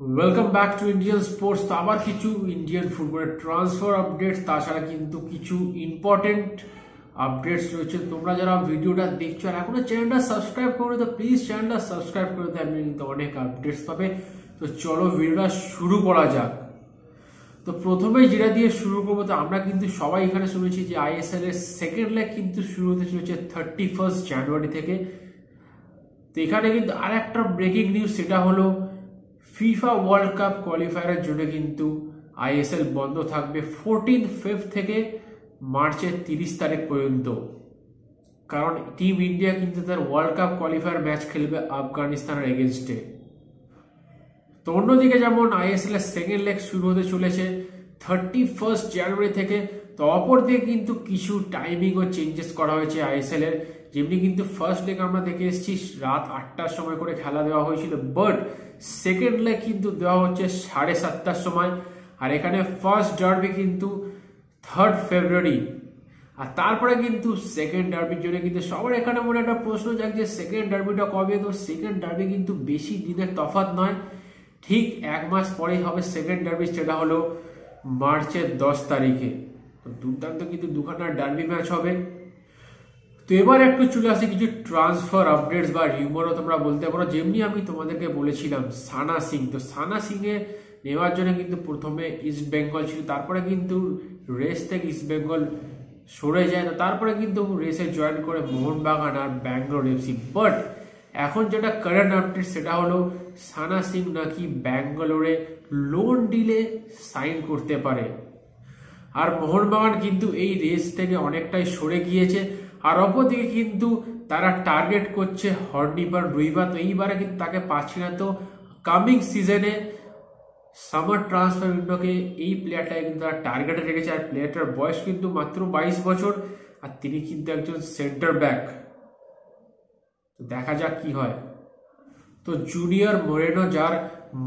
Welcome back to Indian sports. তো আবার কিছু ইন্ডিয়ান ফুটবলের ট্রান্সফার আপডেটস, তাছাড়া কিন্তু কিছু ইম্পর্টেন্ট আপডেটস রয়েছে। তোমরা যারা ভিডিওটা দেখছো আর এখনো চ্যানেলটা সাবস্ক্রাইব করে তো প্লিজ চ্যানেলটা সাবস্ক্রাইব করে দেয়, আপনি কিন্তু অনেক আপডেটস পাবে। তো চলো ভিডিওটা শুরু করা যাক। তো প্রথমেই যেটা দিয়ে শুরু করবো, তো আমরা কিন্তু সবাই এখানে শুনেছি যে আইএসএল এর সেকেন্ড লেগ কিন্তু শুরু হতে চলেছে 31 জানুয়ারি থেকে। তো এখানে কিন্তু আর একটা ব্রেকিং নিউজ, সেটা হলো ফিফা ওয়ার্ল্ড কাপ কোয়ালিফায়ারের জন্য কিন্তু আইএসএল বন্ধ থাকবে 14 থেকে মার্চের 30 তারিখ পর্যন্ত, কারণ টিম ইন্ডিয়া কিন্তু তার ওয়ার্ল্ড কাপ কোয়ালিফায়ার ম্যাচ খেলবে আফগানিস্তানের এগেনস্টে। তো অন্যদিকে যেমন আইএসএল এর সেকেন্ড লেগ শুরু হতে চলেছে 31 জানুয়ারি থেকে, তো অপরদিকে কিন্তু কিছু টাইমিং ও চেঞ্জেস করা হয়েছে আইএসএল এর। যেমনি কিন্তু ফার্স্ট লেগ আমরা দেখে এসেছি রাত 8টার সময় করে খেলা দেওয়া হয়েছিল, বাট সেকেন্ড লেগ কিন্তু দেওয়া হচ্ছে 7:30টার সময়। আর এখানে ফার্স্ট ডার্বি কিন্তু 3 ফেব্রুয়ারি, আর তারপরে কিন্তু সেকেন্ড ডার্বির জন্য কিন্তু সবার এখানে মনে একটা প্রশ্ন যাক যে সেকেন্ড ডার্বিটা কবে। তো সেকেন্ড ডার্বি কিন্তু বেশি দিনের তফাৎ নয়, ঠিক 1 মাস পরেই হবে সেকেন্ড ডার্বি, সেটা হলো মার্চের 10 তারিখে। তো দুর্দান্ত কিন্তু দুখানা ডার্বি ম্যাচ হবে। তো এবার একটু চলে আসে কিছু ট্রান্সফার আপডেটস বা রিউমারও তোমরা বলতে পারো। যেমনি আমি তোমাদেরকে বলেছিলাম সানা সিং, তো সানা সিং এ নেওয়ার জন্য কিন্তু প্রথমে ইস্ট বেঙ্গল ছিল, তারপরে কিন্তু রেস থেকে ইস্ট বেঙ্গল সরে যায়, তো তারপরে কিন্তু রেসে জয়েন করে মোহনবাগান আর ব্যাঙ্গালোর এফসি। বাট এখন যেটা কারেন্ট আপডেট, সেটা হলো সানা সিং নাকি ব্যাঙ্গালোরে লোন ডিলে সাইন করতে পারে। আর মোহনবাগান কিন্তু এই রেস থেকে অনেকটাই সরে গিয়েছে। আর অপরদিকে কিন্তু তারা টার্গেট করছে হর্নিপার রুইবা, তো এইবারে কিন্তু তাকে পাচ্ছি না। তো কামিং সিজনে সামার ট্রান্সফার উইন্ডোকে এই প্লেয়ারটাকে কিন্তু তারা টার্গেটে রেখেছে। আর প্লেয়ারটার বয়স কিন্তু মাত্র 22 বছর, আর তিনি কিন্তু একজন সেন্টার ব্যাক। দেখা যাক কি হয়। তো জুনিয়র মোরেনো, যার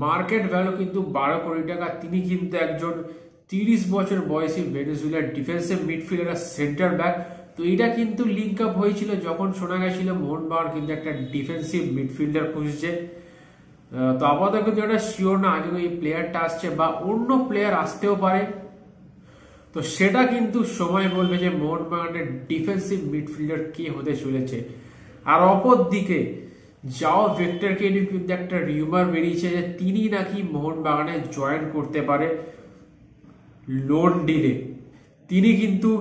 মার্কেট ভ্যালু কিন্তু 12 কোটি টাকা, তিনি কিন্তু একজন 30 বছর বয়সী ভেনেজুয়েলার ডিফেন্সিভ মিডফিল্ডার সেন্টার ব্যাক। তো এটা কিন্তু লিঙ্ক আপ হয়েছিল যখন শোনা গেছিল মোহনবাগান কিন্তু একটা ডিফেন্সিভ মিডফিল্ডার খুঁজছে। তো আপাতত কিন্তু এটা শিওর না আজকে এই প্লেয়ারটা আসছে বা অন্য প্লেয়ার আসতেও পারে। তো সেটা কিন্তু সময় বলবে যে মোহনবাগানের ডিফেন্সিভ মিডফিল্ডার কে হতে চলেছে। আর অপর দিকে জাও ভিক্টরকে নিয়ে কিন্তু একটা রিউমার বেরিয়েছে যে তিনি নাকি মোহনবাগানে জয়েন করতে পারে লোন ডিলে। তিনি কিন্তু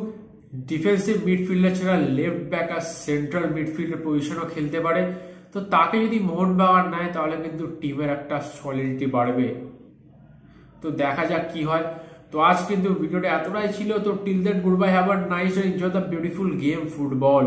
ডিফেন্সিভ মিডফিল্ডার ছাড়া লেফট ব্যাক আর সেন্ট্রাল মিডফিল্ডার পজিশনও খেলতে পারে। তো তাকে যদি মোহনবাগান নেয় তাহলে কিন্তু টিমের একটা সলিডিটি বাড়বে। তো দেখা যাক কি হয়। তো আজ কিন্তু ভিডিওটা এতটাই ছিল। তো till then good bye, have a nice and enjoy the beautiful game football.